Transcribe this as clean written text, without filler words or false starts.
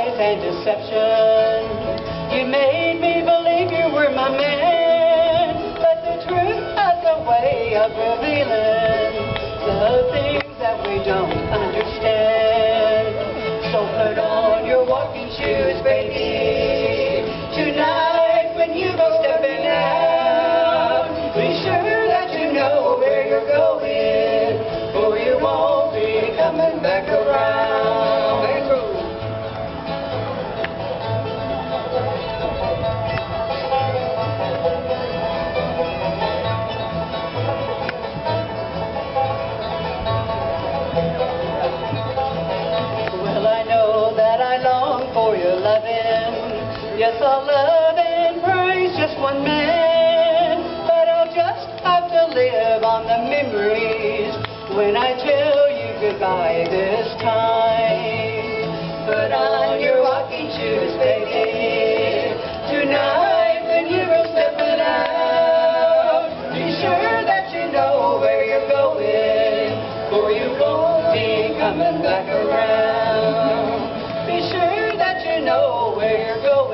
lies and deception. You made me believe you were my man, but the truth has a way of revealing the things that we don't understand. So put on your walking shoes, baby, tonight when you go stepping out. Be sure that you know where you're going, or you won't be coming back around. Well, I know that I long for your loving. Yes, I'll love and praise just one man, but I'll just have to live on the memories when I tell you goodbye this time. Put on your walking shoes, baby, tonight when you go stepping out. Be sure that you know where you're going, or you won't be coming back around. Be sure that you know where you're going.